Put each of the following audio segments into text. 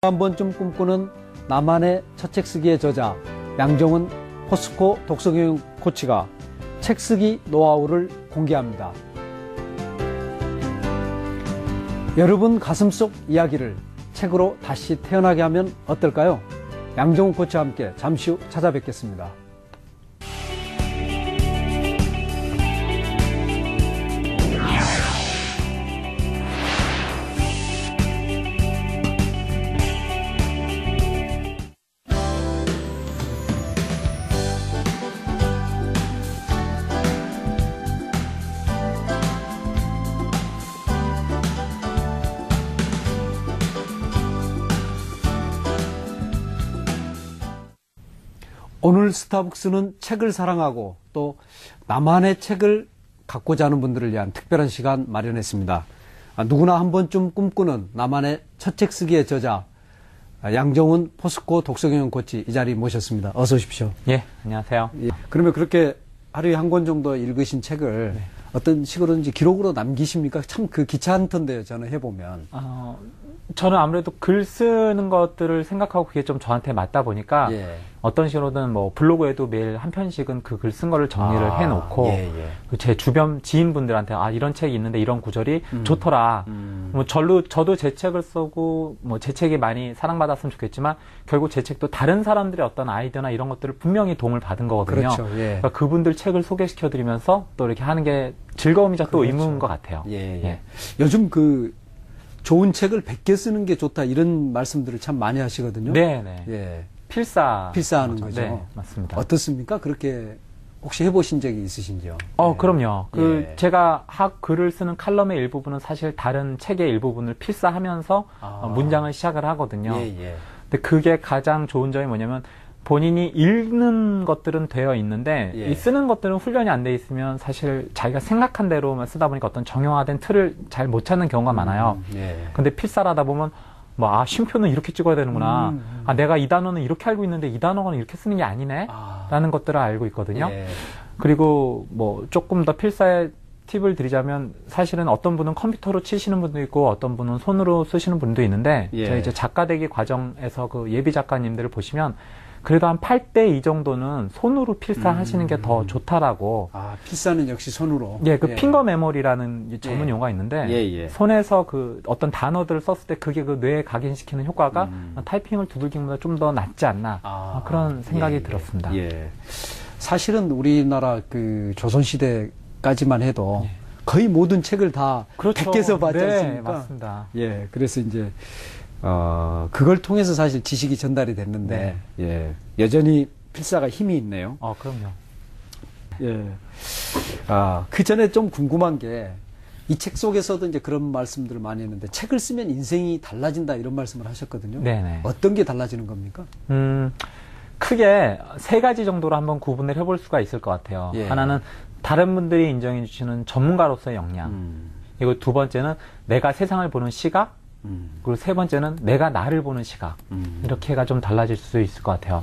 한 번쯤 꿈꾸는 나만의 첫 책 쓰기의 저자 양정훈 포스코 독서교육 코치가 책 쓰기 노하우를 공개합니다. 여러분 가슴속 이야기를 책으로 다시 태어나게 하면 어떨까요? 양정훈 코치와 함께 잠시 후 찾아뵙겠습니다. 오늘 스타벅스는 책을 사랑하고 또 나만의 책을 갖고자 하는 분들을 위한 특별한 시간 마련했습니다. 누구나 한 번쯤 꿈꾸는 나만의 첫 책 쓰기의 저자 양정훈 포스코 독서경영 코치 이 자리 모셨습니다. 어서 오십시오. 예, 안녕하세요. 예, 그러면 그렇게 하루에 한 권 정도 읽으신 책을 네. 어떤 식으로든지 기록으로 남기십니까? 참 그 귀찮던데요, 저는 해보면. 저는 아무래도 글 쓰는 것들을 생각하고 그게 좀 저한테 맞다 보니까 예. 어떤 식으로든 뭐 블로그에도 매일 한 편씩은 그 글 쓴 거를 정리를 해놓고 제 주변 지인분들한테 이런 책이 있는데 이런 구절이 좋더라. 뭐 저도 제 책을 쓰고 뭐 제 책이 많이 사랑받았으면 좋겠지만 결국 제 책도 다른 사람들의 어떤 아이디어나 이런 것들을 분명히 도움을 받은 거거든요. 그렇죠. 예. 그러니까 그분들 책을 소개시켜드리면서 또 이렇게 하는 게 즐거움이자 또 그렇죠. 의무인 것 같아요. 예. 요즘 그 좋은 책을 100개 쓰는 게 좋다 이런 말씀들을 참 많이 하시거든요. 네네. 예. 필사하는 거죠. 네, 맞습니다. 어떻습니까? 그렇게 혹시 해보신 적이 있으신지요? 그럼요. 제가 글을 쓰는 칼럼의 일부분은 사실 다른 책의 일부분을 필사하면서 문장을 시작을 하거든요. 근데 그게 가장 좋은 점이 뭐냐면 본인이 읽는 것들은 되어 있는데 이 쓰는 것들은 훈련이 안 돼 있으면 사실 자기가 생각한 대로만 쓰다 보니까 어떤 정형화된 틀을 잘 못 찾는 경우가 많아요. 근데 필사를 하다 보면 쉼표는 이렇게 찍어야 되는구나. 내가 이 단어는 이렇게 알고 있는데 이 단어는 이렇게 쓰는 게 아니네. 라는 것들을 알고 있거든요. 그리고 조금 더 필사의 팁을 드리자면 사실은 어떤 분은 컴퓨터로 치시는 분도 있고 어떤 분은 손으로 쓰시는 분도 있는데 저희 이제 작가 되기 과정에서 그 예비 작가님들을 보시면 그래도 한 8대 2 정도는 손으로 필사하시는 게 더 좋다라고. 필사는 역시 손으로. 핑거 메모리라는 전문 용어가 있는데, 손에서 그 어떤 단어들을 썼을 때 그게 그 뇌에 각인시키는 효과가 타이핑을 두들기보다 좀 더 낫지 않나. 그런 생각이 들었습니다. 사실은 우리나라 그 조선시대까지만 해도 거의 모든 책을 다 그렇죠. 100개서 봤지 않습니까? 네, 맞습니다. 그래서 이제, 그걸 통해서 사실 지식이 전달이 됐는데, 여전히 필사가 힘이 있네요. 그럼요. 그 전에 좀 궁금한 게, 이 책 속에서도 이제 그런 말씀들을 많이 했는데, 책을 쓰면 인생이 달라진다 이런 말씀을 하셨거든요. 네네. 어떤 게 달라지는 겁니까? 크게 3가지 정도로 한번 구분을 해볼 수가 있을 것 같아요. 하나는 다른 분들이 인정해 주시는 전문가로서의 역량. 그리고 2번째는 내가 세상을 보는 시각. 그리고 3번째는 내가 나를 보는 시각. 이렇게가 좀 달라질 수 있을 것 같아요.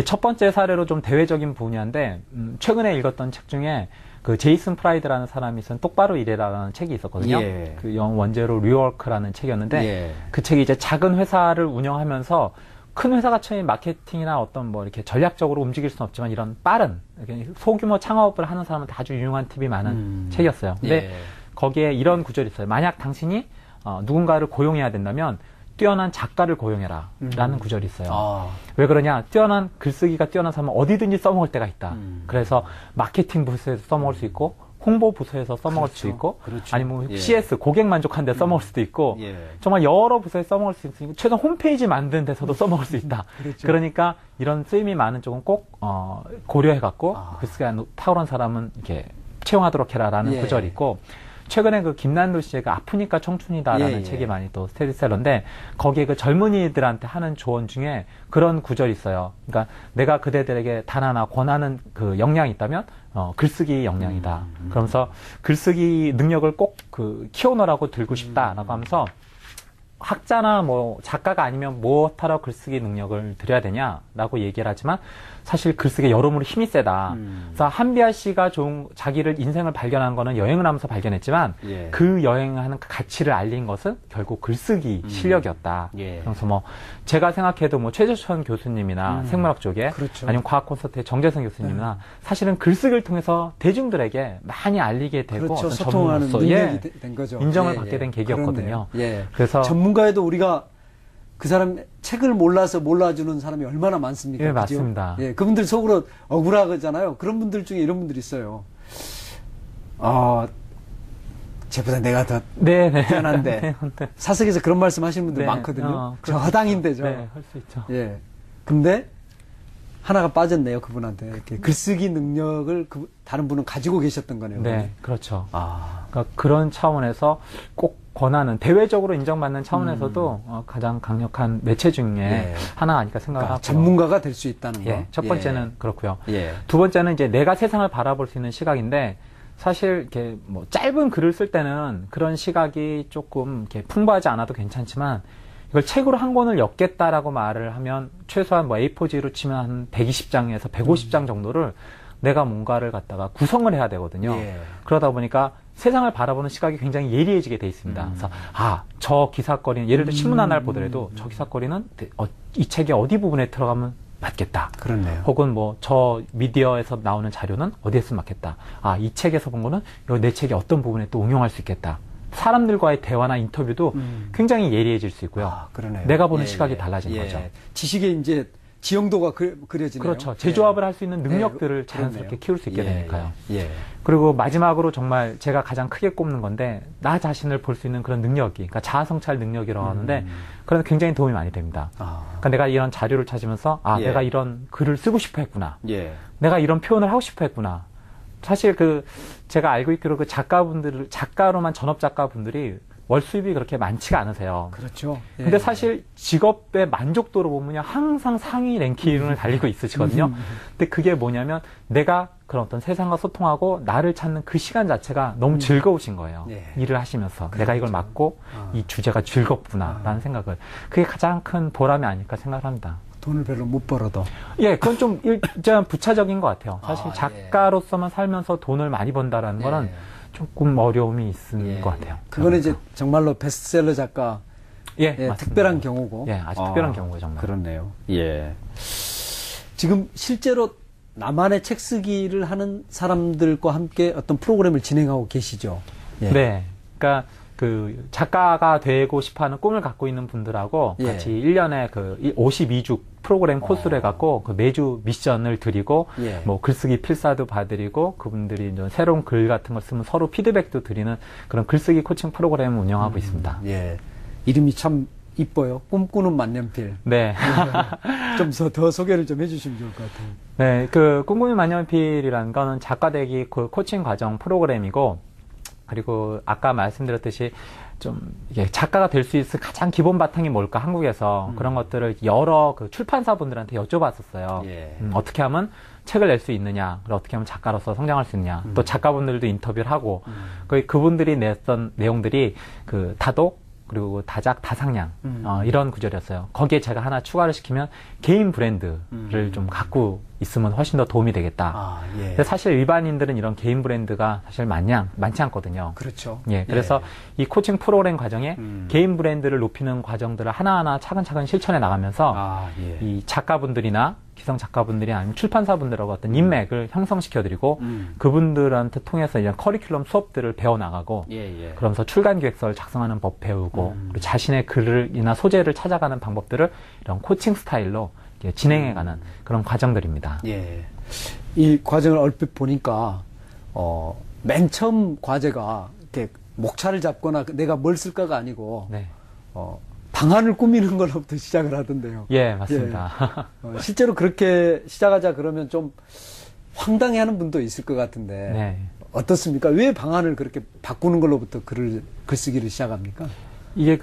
첫 번째 사례로 좀 대외적인 분야인데, 최근에 읽었던 책 중에 그 제이슨 프라이드라는 사람이 쓴 똑바로 일해라는 책이 있었거든요. 그 영어 원제로 리워크라는 책이었는데, 그 책이 이제 작은 회사를 운영하면서 큰 회사가 처음에 마케팅이나 어떤 이렇게 전략적으로 움직일 수는 없지만 이런 빠른, 소규모 창업을 하는 사람한테 아주 유용한 팁이 많은 책이었어요. 근데 거기에 이런 구절이 있어요. 만약 당신이 누군가를 고용해야 된다면 뛰어난 작가를 고용해라 라는 구절이 있어요. 왜 그러냐? 글쓰기가 뛰어난 사람은 어디든지 써먹을 때가 있다. 그래서 마케팅 부서에서 써먹을 수 있고 홍보 부서에서 써먹을 수 있고 아니면 CS 고객 만족한 데 써먹을 수도 있고 정말 여러 부서에 써먹을 수 있으니까 최소한 홈페이지 만드는 데서도 써먹을 수 있다. 그러니까 이런 쓰임이 많은 쪽은 꼭 고려해갖고 글쓰기가 탁월한 사람은 이렇게 채용하도록 해라라는 구절이 있고 최근에 그 김난도 씨의 그 아프니까 청춘이다라는 책이 많이 또 스테디셀러인데 거기에 그 젊은이들한테 하는 조언 중에 그런 구절이 있어요. 그러니까 내가 그대들에게 단 하나 권하는 그 역량이 있다면 글쓰기 역량이다. 그러면서 글쓰기 능력을 꼭 키워놓으라고 들고 싶다라고 하면서 학자나 뭐 작가가 아니면 무엇하러 글쓰기 능력을 들여야 되냐라고 얘기를 하지만 사실 글쓰기 여러모로 힘이 세다. 그래서 한비아 씨가 자기를 인생을 발견한 거는 여행을 하면서 발견했지만 예. 그 여행하는 가치를 알린 것은 결국 글쓰기 실력이었다. 예. 그래서 뭐 제가 생각해도 뭐 최재천 교수님이나 생물학 쪽에 그렇죠. 아니면 과학 콘서트의 정재성 교수님이나 사실은 글쓰기를 통해서 대중들에게 많이 알리게 되고 그렇죠. 어떤 소통하는 전문으로서 능력이 된 거죠. 인정을 예, 받게 예. 된 계기였거든요. 예. 그래서 전문가에도 우리가 그 사람 책을 몰라서 몰라주는 사람이 얼마나 많습니까? 예, 그죠? 맞습니다. 예, 그분들 속으로 억울하잖아요. 그런 분들 중에 이런 분들이 있어요. 쟤보다 내가 더 네네. 뛰어난데 사석에서 그런 말씀 하시는 분들 네. 많거든요. 저 허당인데 저. 네, 할 수 있죠. 예. 근데 하나가 빠졌네요, 그분한테. 이렇게 글쓰기 능력을 다른 분은 가지고 계셨던 거네요. 네, 그렇죠. 그러니까 그런 차원에서 꼭 권하는 대외적으로 인정받는 차원에서도 가장 강력한 매체 중에 예. 하나 아닐까 생각하고 전문가가 될 수 있다는 거. 예, 첫 번째는 그렇고요. 예. 두 번째는 이제 내가 세상을 바라볼 수 있는 시각인데 사실 이렇게 뭐 짧은 글을 쓸 때는 그런 시각이 조금 이렇게 풍부하지 않아도 괜찮지만 이걸 책으로 한 권을 엮겠다라고 말을 하면 최소한 뭐 A4지로 치면 한 120장에서 150장 정도를 내가 뭔가를 갖다가 구성을 해야 되거든요. 예. 그러다 보니까 세상을 바라보는 시각이 굉장히 예리해지게 돼 있습니다. 그래서 저 기사거리는 예를 들어 신문 하나를 보더라도 저 기사거리는 이 책의 어디 부분에 들어가면 맞겠다. 그렇네요. 혹은 뭐 저 미디어에서 나오는 자료는 어디에 쓰면 맞겠다. 이 책에서 본 거는 내 책의 어떤 부분에 또 응용할 수 있겠다. 사람들과의 대화나 인터뷰도 굉장히 예리해질 수 있고요. 그러네요. 내가 보는 시각이 달라진 거죠. 지식의 이제 지형도가 그려지네요. 그렇죠. 재조합을 할 수 있는 능력들을 자연스럽게 키울 수 있게 되니까요. 예. 그리고 마지막으로 정말 제가 가장 크게 꼽는 건데 나 자신을 볼 수 있는 그런 능력이, 그러니까 자아성찰 능력이라고 하는데 그런 굉장히 도움이 많이 됩니다. 그러니까 내가 이런 자료를 찾으면서 내가 이런 글을 쓰고 싶어 했구나. 예. 내가 이런 표현을 하고 싶어 했구나. 사실 제가 알고 있기로 작가로만 전업 작가분들이 월 수입이 그렇게 많지가 않으세요. 그렇죠. 예. 근데 사실 직업의 만족도로 보면요, 항상 상위 랭킹을 달리고 있으시거든요. 근데 그게 뭐냐면 내가 그런 어떤 세상과 소통하고 나를 찾는 그 시간 자체가 너무 즐거우신 거예요. 예. 일을 하시면서. 그렇죠. 내가 이걸 맡고 이 주제가 즐겁구나라는 생각을. 그게 가장 큰 보람이 아닐까 생각을 합니다. 돈을 별로 못 벌어도. 예, 그건 좀 일단 부차적인 것 같아요. 사실 작가로서만 살면서 돈을 많이 번다라는 거는 조금 어려움이 있는 것 같아요. 그거는 이제 정말로 베스트셀러 작가 특별한 경우고. 예, 아주 특별한 경우가 정말. 그렇네요. 예. 지금 실제로 나만의 책 쓰기를 하는 사람들과 함께 어떤 프로그램을 진행하고 계시죠? 예. 네. 그러니까 작가가 되고 싶어 하는 꿈을 갖고 있는 분들하고 같이 1년에 52주 프로그램 코스를 해갖고 매주 미션을 드리고 뭐 글쓰기 필사도 봐드리고 그분들이 이제 새로운 글 같은 걸 쓰면 서로 피드백도 드리는 그런 글쓰기 코칭 프로그램을 운영하고 있습니다. 예. 이름이 참 이뻐요. 꿈꾸는 만년필. 네. 좀 더 소개를 좀 해주시면 좋을 것 같아요. 네. 꿈꾸는 만년필이라는 거는 작가 되기 코칭 과정 프로그램이고 그리고 아까 말씀드렸듯이 좀 이게 작가가 될 수 있을 가장 기본 바탕이 뭘까 한국에서 그런 것들을 여러 출판사분들한테 여쭤봤었어요. 어떻게 하면 책을 낼 수 있느냐, 어떻게 하면 작가로서 성장할 수 있느냐, 또 작가분들도 인터뷰를 하고 그분들이 냈던 내용들이 다독 그리고 다작, 다상량 이런 구절이었어요. 거기에 제가 하나 추가를 시키면 개인 브랜드를 좀 갖고 있으면 훨씬 더 도움이 되겠다. 근데 사실 일반인들은 이런 개인 브랜드가 사실 많지 않거든요. 그렇죠. 예, 그래서 이 코칭 프로그램 과정에 개인 브랜드를 높이는 과정들을 하나하나 차근차근 실천해 나가면서 이 작가분들이나 기성 작가분들이 아니면 출판사분들하고 어떤 인맥을 형성시켜드리고 그분들한테 통해서 이런 커리큘럼 수업들을 배워나가고 그러면서 출간 기획서를 작성하는 법 배우고 그리고 자신의 글이나 소재를 찾아가는 방법들을 이런 코칭 스타일로 진행해가는 그런 과정들입니다. 예. 이 과정을 얼핏 보니까 맨 처음 과제가 이렇게 목차를 잡거나 내가 뭘 쓸까가 아니고 방안을 꾸미는 걸로부터 시작을 하던데요. 예, 맞습니다. 실제로 그렇게 시작하자 그러면 좀 황당해하는 분도 있을 것 같은데 어떻습니까? 왜 방안을 그렇게 바꾸는 걸로부터 글쓰기를 시작합니까? 이게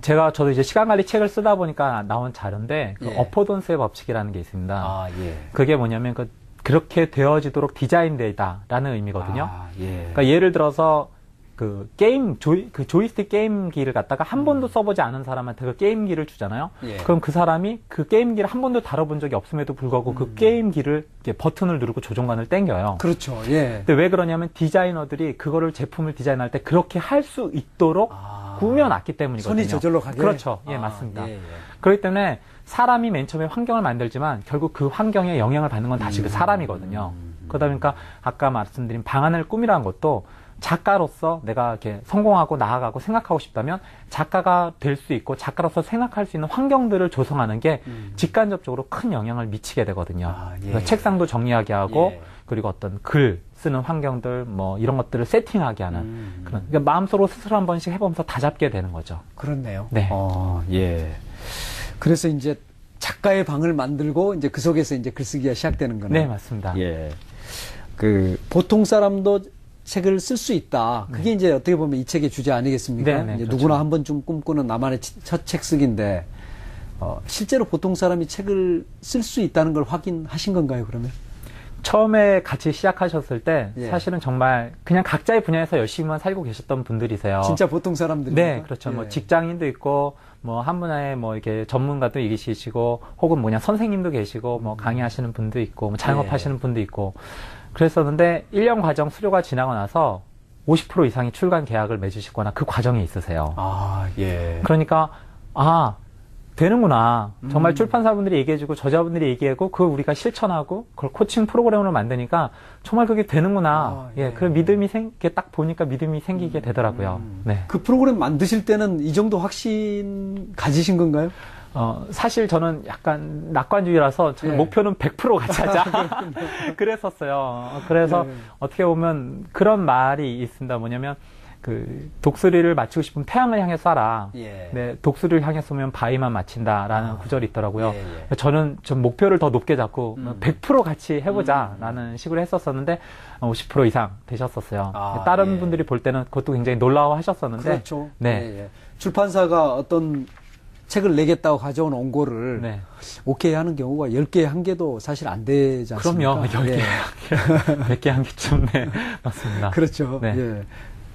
저도 이제 시간 관리 책을 쓰다 보니까 나온 자료인데 어포던스의 법칙이라는 게 있습니다. 그게 뭐냐면 그렇게 되어지도록 디자인되다라는 의미거든요. 그러니까 예를 들어서 그 게임 그 조이스틱 게임기를 갖다가 한 번도 써보지 않은 사람한테 그 게임기를 주잖아요. 예. 그럼 그 사람이 그 게임기를 한 번도 다뤄본 적이 없음에도 불구하고 그 게임기를 이렇게 버튼을 누르고 조종관을 땡겨요. 그렇죠. 예. 근데 왜 그러냐면 디자이너들이 그거를 제품을 디자인할 때 그렇게 할 수 있도록 꾸며놨기 때문이거든요. 손이 저절로 가게. 그렇죠. 예, 맞습니다. 예, 예. 그렇기 때문에 사람이 맨 처음에 환경을 만들지만 결국 그 환경에 영향을 받는 건 다시 그 사람이거든요. 그러다 보니까 아까 말씀드린 방안을 꾸미라는 것도 작가로서 내가 이렇게 성공하고 나아가고 생각하고 싶다면 작가가 될 수 있고 작가로서 생각할 수 있는 환경들을 조성하는 게 직간접적으로 큰 영향을 미치게 되거든요. 예. 그래서 책상도 정리하게 하고 예. 그리고 어떤 글 쓰는 환경들 뭐 이런 것들을 세팅하게 하는 그런 그러니까 마음속으로 스스로 한 번씩 해보면서 다잡게 되는 거죠. 그렇네요. 네. 예. 그래서 이제 작가의 방을 만들고 이제 그 속에서 이제 글쓰기가 시작되는 거네요. 네, 맞습니다. 예. 그 보통 사람도 책을 쓸 수 있다. 그게 이제 어떻게 보면 이 책의 주제 아니겠습니까? 네, 네, 이제 그렇죠. 누구나 한 번쯤 꿈꾸는 나만의 첫 책 쓰기인데 실제로 보통 사람이 책을 쓸 수 있다는 걸 확인하신 건가요, 그러면? 처음에 같이 시작하셨을 때 예. 사실은 정말 그냥 각자의 분야에서 열심히만 살고 계셨던 분들이세요. 진짜 보통 사람들이. 네, 그렇죠. 예. 뭐 직장인도 있고 뭐 한 분야에 뭐 이렇게 전문가도 계시고 혹은 뭐냐 선생님도 계시고 뭐 강의하시는 분도 있고 뭐 자영업하시는 분도 있고 그랬었는데 1년 과정 수료가 지나고 나서 50% 이상이 출간 계약을 맺으시거나 그 과정에 있으세요. 아, 예. 그러니까 되는구나. 정말 출판사분들이 얘기해주고 저자분들이 얘기하고 그걸 우리가 실천하고 그걸 코칭 프로그램으로 만드니까 정말 그게 되는구나. 예. 그 믿음이 딱 보니까 믿음이 생기게 되더라고요. 네. 그 프로그램 만드실 때는 이 정도 확신 가지신 건가요? 사실 저는 약간 낙관주의라서 저는 예. 목표는 100% 같이 하자. 그랬었어요. 그래서 예. 어떻게 보면 그런 말이 있습니다. 뭐냐면 그 독수리를 맞추고 싶으면 태양을 향해 쏴라. 예. 네, 독수리를 향해 쏘면 바위만 맞힌다라는 구절이 있더라고요. 예. 저는 좀 목표를 더 높게 잡고 100% 같이 해보자라는 식으로 했었었는데 50% 이상 되셨었어요. 다른 분들이 볼 때는 그것도 굉장히 놀라워하셨었는데. 그렇죠. 네. 예. 출판사가 어떤 책을 내겠다고 가져온 원고를 네. 오케이 하는 경우가 10개 한 개도 사실 안 되지 않습니까? 그럼요. 10개, 100개 한 개쯤. 네, 맞습니다. 그렇죠. 네. 예.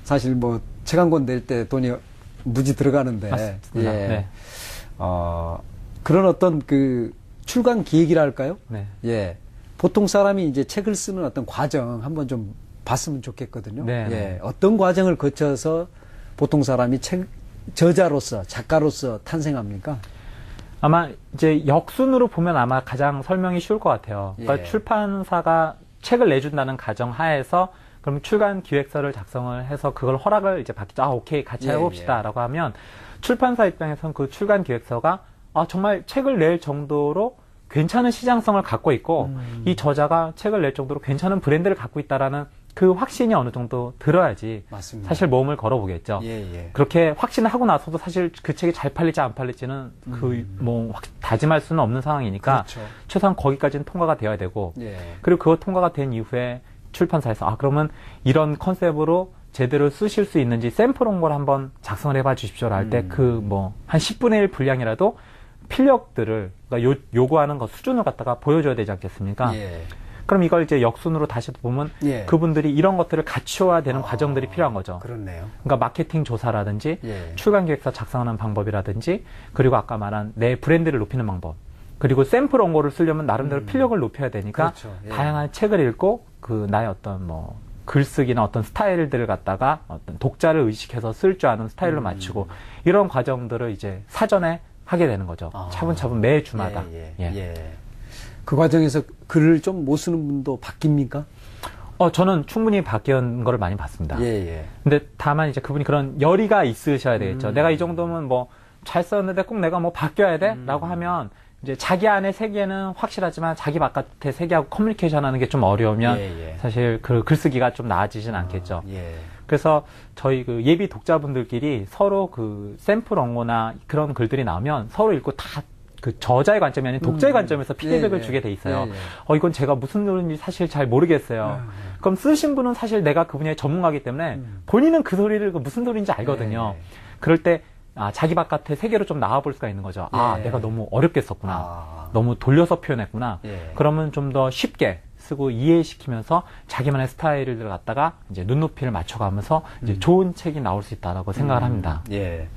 사실 뭐 책 한 권 낼 때 돈이 무지 들어가는데. 맞습니다. 예. 네. 그런 어떤 그 출간 기획이라 할까요? 네. 예. 보통 사람이 이제 책을 쓰는 어떤 과정 한번 좀 봤으면 좋겠거든요. 네. 예. 어떤 과정을 거쳐서 보통 사람이 저자로서, 작가로서 탄생합니까? 아마 이제 역순으로 보면 아마 가장 설명이 쉬울 것 같아요. 그러니까 예. 출판사가 책을 내준다는 가정 하에서 그럼 출간 기획서를 작성을 해서 그걸 허락을 이제 받겠죠. 오케이, 같이 예, 해봅시다. 라고 하면 출판사 입장에서는 그 출간 기획서가 정말 책을 낼 정도로 괜찮은 시장성을 갖고 있고 이 저자가 책을 낼 정도로 괜찮은 브랜드를 갖고 있다라는 그 확신이 어느 정도 들어야지 맞습니다. 사실 몸을 걸어보겠죠. 예. 그렇게 확신을 하고 나서도 사실 그 책이 잘 팔릴지 안 팔릴지는 다짐할 수는 없는 상황이니까 그렇죠. 최소한 거기까지는 통과가 되어야 되고 예. 그리고 그거 통과가 된 이후에 출판사에서 그러면 이런 컨셉으로 제대로 쓰실 수 있는지 샘플 원고를 한번 작성을 해봐 주십시오라 할 때 한 10분의 1 분량이라도 필력들을 그러니까 요구하는 것 수준을 갖다가 보여줘야 되지 않겠습니까? 예. 그럼 이걸 이제 역순으로 다시 보면 예. 그분들이 이런 것들을 갖추어야 되는 과정들이 필요한 거죠. 그렇네요. 그러니까 마케팅 조사라든지 예. 출간 기획서 작성하는 방법이라든지 그리고 아까 말한 내 브랜드를 높이는 방법 그리고 샘플 원고를 쓰려면 나름대로 필력을 높여야 되니까 그렇죠. 예. 다양한 책을 읽고 그 나의 어떤 글쓰기나 어떤 스타일들을 갖다가 어떤 독자를 의식해서 쓸 줄 아는 스타일로 맞추고 이런 과정들을 이제 사전에 하게 되는 거죠. 차분차분 매 주마다. 예. 그 과정에서 글을 좀 못 쓰는 분도 바뀝니까? 저는 충분히 바뀐 거를 많이 봤습니다. 예. 근데 다만 이제 그분이 그런 열의가 있으셔야 되겠죠. 내가 이 정도면 잘 썼는데 꼭 내가 바뀌어야 돼? 라고 하면 이제 자기 안의 세계는 확실하지만 자기 바깥의 세계하고 커뮤니케이션 하는 게 좀 어려우면 사실 그 글쓰기가 좀 나아지진 않겠죠. 그래서 저희 그 예비 독자분들끼리 서로 그 샘플 원고나 그런 글들이 나오면 서로 읽고 다 그 저자의 관점이 아닌 독자의 관점에서 피드백을 주게 돼 있어요. 이건 제가 무슨 소리인지 사실 잘 모르겠어요. 그럼 쓰신 분은 사실 내가 그 분야의 전문가이기 때문에 본인은 그 소리를 무슨 소리인지 알거든요. 그럴 때 자기 바깥의 세계로 좀 나와볼 수가 있는 거죠. 내가 너무 어렵게 썼구나. 너무 돌려서 표현했구나. 그러면 좀 더 쉽게 쓰고 이해시키면서 자기만의 스타일을 갖다가 이제 눈높이를 맞춰가면서 이제 좋은 책이 나올 수 있다라고 생각을 합니다. 예.